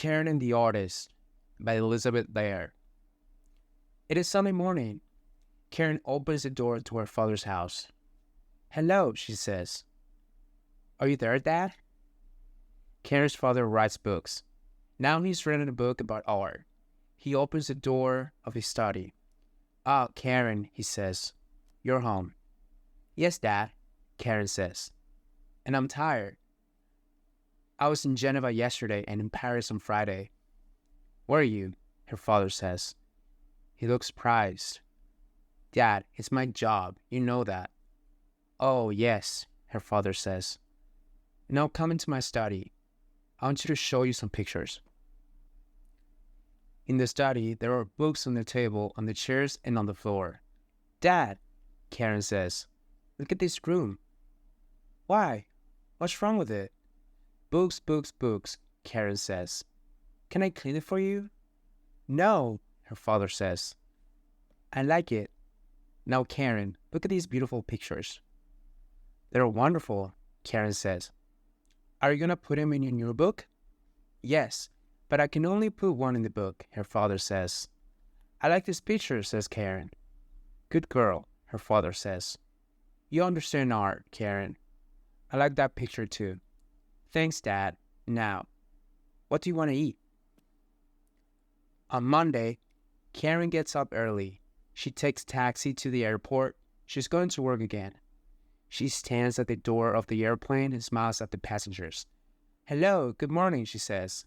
Karen and the Artist by Elizabeth Laird. It is Sunday morning. Karen opens the door to her father's house. "Hello," she says. "Are you there, Dad?" Karen's father writes books. Now he's reading a book about art. He opens the door of his study. "Ah, Karen," he says. "You're home." "Yes, Dad," Karen says. "And I'm tired. I was in Geneva yesterday and in Paris on Friday." "Were you?" her father says. He looks surprised. "Dad, it's my job. You know that." "Oh, yes," her father says. "Now come into my study. I want you to show you some pictures." In the study, there are books on the table, on the chairs, and on the floor. "Dad," Karen says, "look at this room." "Why? What's wrong with it?" "Books, books, books," Karen says. "Can I clean it for you?" "No," her father says. "I like it. Now, Karen, look at these beautiful pictures." "They're wonderful," Karen says. "Are you going to put them in your new book?" "Yes, but I can only put one in the book," her father says. "I like this picture," says Karen. "Good girl," her father says. "You understand art, Karen. I like that picture too." "Thanks, Dad. Now, what do you want to eat?" On Monday, Karen gets up early. She takes taxi to the airport. She's going to work again. She stands at the door of the airplane and smiles at the passengers. "Hello, good morning," she says.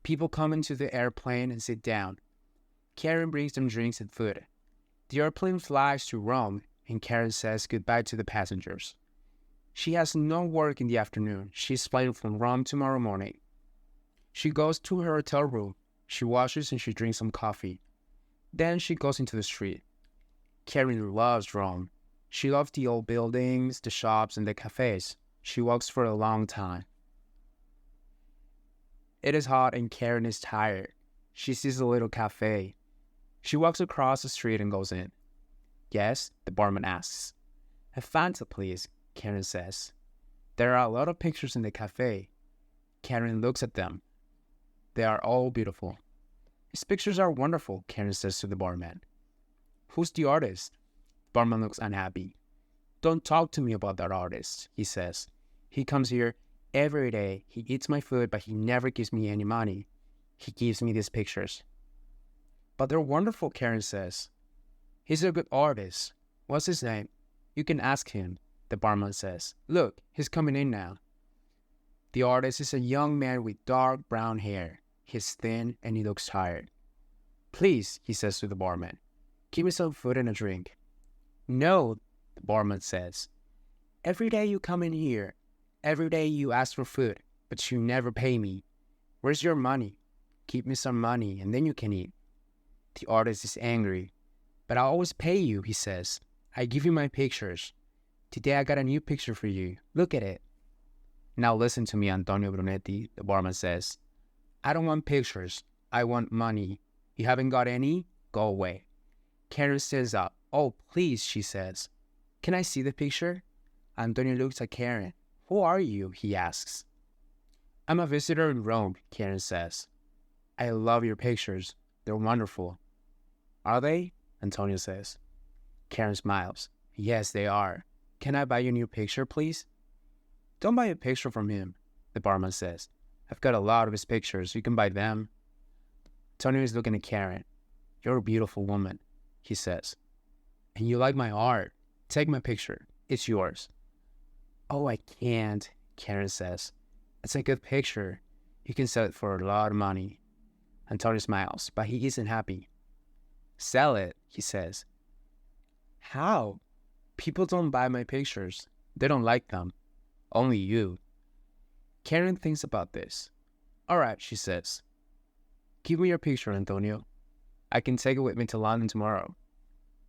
People come into the airplane and sit down. Karen brings them drinks and food. The airplane flies to Rome, and Karen says goodbye to the passengers. She has no work in the afternoon. She's flying from Rome tomorrow morning. She goes to her hotel room. She washes and she drinks some coffee. Then she goes into the street. Karen loves Rome. She loves the old buildings, the shops, and the cafes. She walks for a long time. It is hot and Karen is tired. She sees a little cafe. She walks across the street and goes in. "Yes?" the barman asks. "A Fanta, please," Karen says. There are a lot of pictures in the cafe. Karen looks at them. They are all beautiful. "His pictures are wonderful," Karen says to the barman. "Who's the artist?" The barman looks unhappy. "Don't talk to me about that artist," he says. "He comes here every day. He eats my food, but he never gives me any money. He gives me these pictures." "But they're wonderful," Karen says. "He's a good artist. What's his name?" "You can ask him," the barman says. "Look, he's coming in now." The artist is a young man with dark brown hair. He's thin and he looks tired. "Please," he says to the barman, "give me some food and a drink." "No," the barman says. "Every day you come in here. Every day you ask for food, but you never pay me. Where's your money? Give me some money and then you can eat." The artist is angry. "But I always pay you," he says. "I give you my pictures. Today I got a new picture for you. Look at it." "Now listen to me, Antonio Brunetti," the barman says. "I don't want pictures. I want money. You haven't got any? Go away." Karen stands up. "Oh, please," she says. "Can I see the picture?" Antonio looks at Karen. "Who are you?" he asks. "I'm a visitor in Rome," Karen says. "I love your pictures. They're wonderful." "Are they?" Antonio says. Karen smiles. "Yes, they are. Can I buy you a new picture, please?" "Don't buy a picture from him," the barman says. "I've got a lot of his pictures. You can buy them." Antonio is looking at Karen. "You're a beautiful woman," he says. "And you like my art. Take my picture. It's yours." "Oh, I can't," Karen says. "It's a good picture. You can sell it for a lot of money." Antonio smiles, but he isn't happy. "Sell it," he says. "How? People don't buy my pictures. They don't like them. Only you." Karen thinks about this. "All right," she says. "Give me your picture, Antonio. I can take it with me to London tomorrow."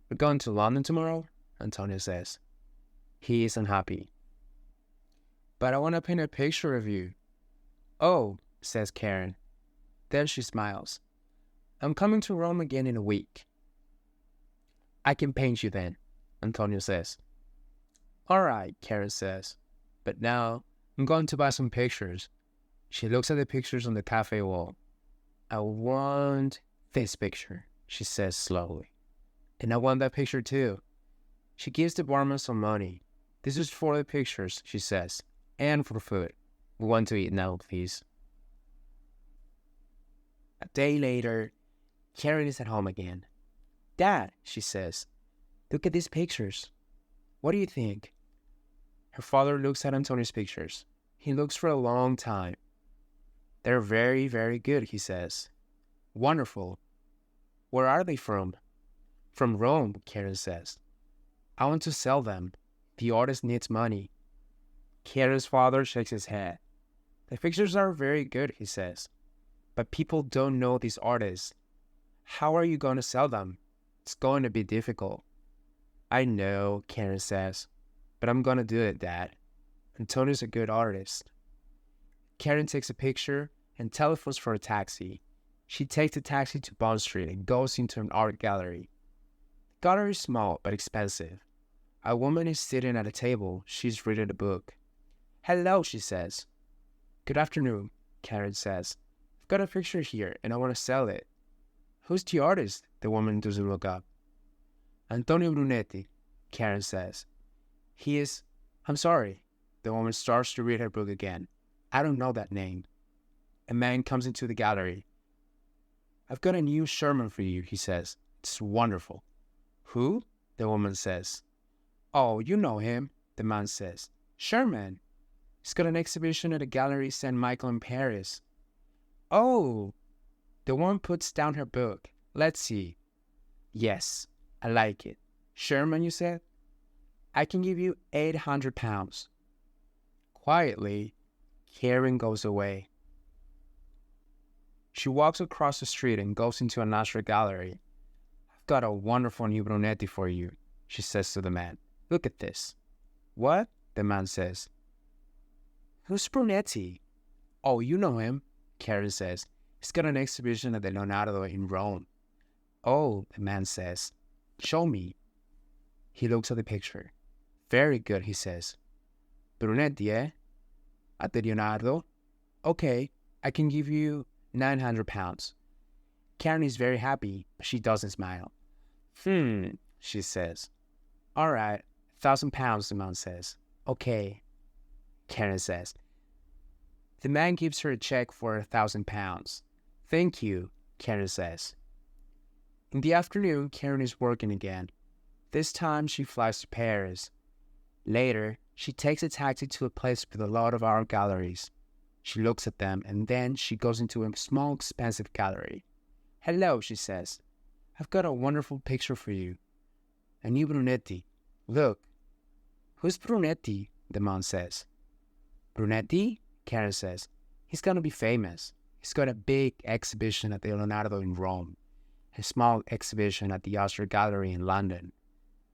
"We're going to London tomorrow?" Antonio says. He isn't happy. "But I want to paint a picture of you." "Oh," says Karen. Then she smiles. "I'm coming to Rome again in a week." "I can paint you then," Antonio says. "All right," Karen says. "But now I'm going to buy some pictures. She looks at the pictures on the cafe wall. I want this picture, she says slowly. And I want that picture too. She gives the barman some money. This is for the pictures, she says, and for food. We want to eat now, please. A day later, Karen is at home again. Dad, she says, look at these pictures. What do you think? Her father looks at Antonio's pictures. He looks for a long time. They're very, very good, he says. Wonderful. Where are they from? From Rome, Karen says. I want to sell them. The artist needs money. Karen's father shakes his head. The pictures are very good, he says. But people don't know these artists. How are you going to sell them? It's going to be difficult. I know, Karen says. But I'm going to do it, Dad. Antonio's a good artist. Karen takes a picture and telephones for a taxi. She takes the taxi to Bond Street and goes into an art gallery. The gallery is small but expensive. A woman is sitting at a table. She's reading a book. Hello, she says. Good afternoon, Karen says. I've got a picture here and I want to sell it. Who's the artist? The woman doesn't look up. Antonio Brunetti, Karen says. I'm sorry. The woman starts to read her book again. I don't know that name. A man comes into the gallery. I've got a new Sherman for you, he says. It's wonderful. Who? The woman says. Oh, you know him, the man says. Sherman. He's got an exhibition at the Gallery St. Michael in Paris. Oh. The woman puts down her book. Let's see. Yes, I like it. Sherman, you said? I can give you £800. Quietly, Karen goes away. She walks across the street and goes into a natural gallery. I've got a wonderful new Brunetti for you, she says to the man. Look at this. What? The man says. Who's Brunetti? Oh, you know him, Karen says. He's got an exhibition at the Leonardo in Rome. Oh, the man says. Show me. He looks at the picture. Very good, he says. Brunetti, eh? At the Leonardo? Okay, I can give you £900. Karen is very happy, but she doesn't smile. She says. All right, £1,000, the man says. Okay, Karen says. The man gives her a check for £1,000. Thank you, Karen says. In the afternoon, Karen is working again. This time, she flies to Paris. Later, she takes a taxi to a place with a lot of art galleries. She looks at them and then she goes into a small, expensive gallery. Hello, she says. I've got a wonderful picture for you. A new Brunetti. Look. Who's Brunetti? The man says. Brunetti? Karen says. He's gonna be famous. He's got a big exhibition at the Leonardo in Rome. A small exhibition at the Astor Gallery in London.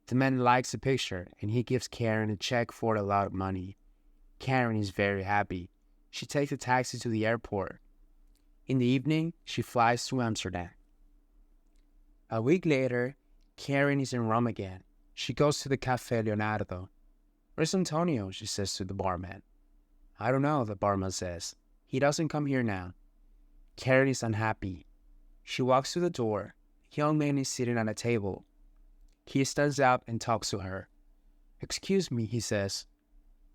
The man likes the picture and he gives Karen a check for a lot of money. Karen is very happy. She takes a taxi to the airport. In the evening, she flies to Amsterdam. A week later, Karen is in Rome again. She goes to the Café Leonardo. Where's Antonio? She says to the barman. I don't know, the barman says. He doesn't come here now. Karen is unhappy. She walks to the door. A young man is sitting at a table. He stands up and talks to her. Excuse me, he says.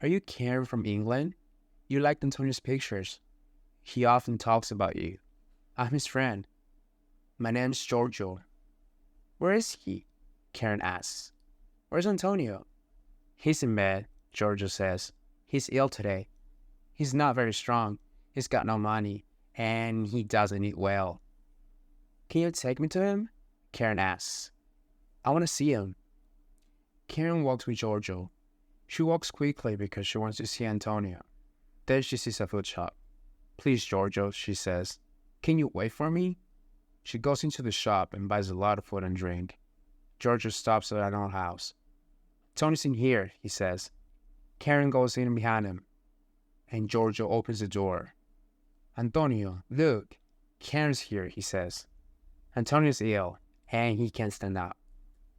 Are you Karen from England? You liked Antonio's pictures. He often talks about you. I'm his friend. My name's Giorgio. Where is he? Karen asks. Where's Antonio? He's in bed, Giorgio says. He's ill today. He's not very strong. He's got no money. And he doesn't eat well. Can you take me to him? Karen asks. I want to see him. Karen walks with Giorgio. She walks quickly because she wants to see Antonio. Then she sees a food shop. Please, Giorgio, she says. Can you wait for me? She goes into the shop and buys a lot of food and drink. Giorgio stops at an old house. Tony's in here, he says. Karen goes in behind him. And Giorgio opens the door. Antonio, look. Karen's here, he says. Antonio's ill, and he can't stand up.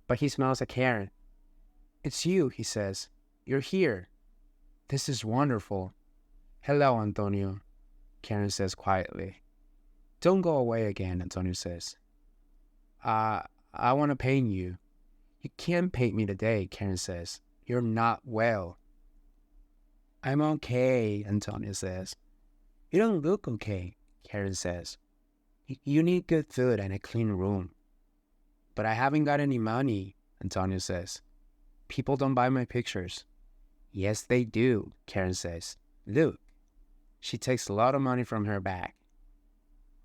But he smells like Karen. It's you, he says. You're here. This is wonderful. Hello, Antonio. Karen says quietly. Don't go away again, Antonio says. I want to paint you. You can't paint me today, Karen says. You're not well. I'm okay, Antonio says. You don't look okay, Karen says. You need good food and a clean room. But I haven't got any money, Antonio says. People don't buy my pictures. Yes, they do, Karen says. Look. She takes a lot of money from her bag.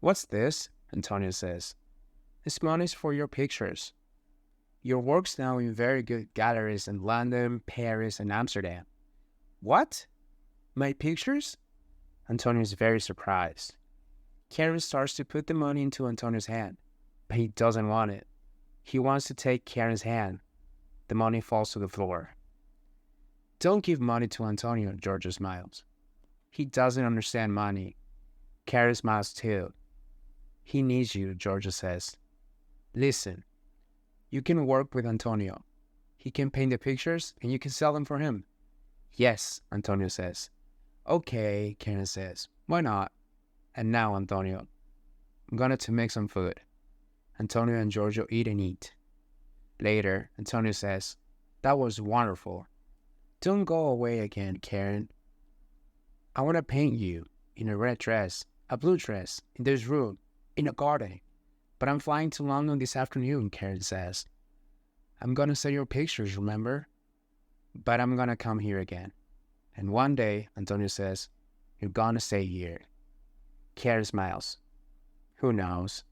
What's this? Antonio says. This money's for your pictures. Your work's now in very good galleries in London, Paris, and Amsterdam. What? My pictures? Antonio is very surprised. Karen starts to put the money into Antonio's hand, but he doesn't want it. He wants to take Karen's hand. The money falls to the floor. Don't give money to Antonio, Georgia smiles. He doesn't understand money. Karen smiles too. He needs you, Georgia says. Listen, you can work with Antonio. He can paint the pictures and you can sell them for him. Yes, Antonio says. Okay, Karen says. Why not? And now, Antonio, I'm going to make some food. Antonio and Giorgio eat and eat. Later, Antonio says, that was wonderful. Don't go away again, Karen. I want to paint you in a red dress, a blue dress, in this room, in a garden. But I'm flying to London this afternoon, Karen says. I'm going to sell your pictures, remember? But I'm going to come here again. And one day, Antonio says, you're going to stay here. Karen smiles. Who knows?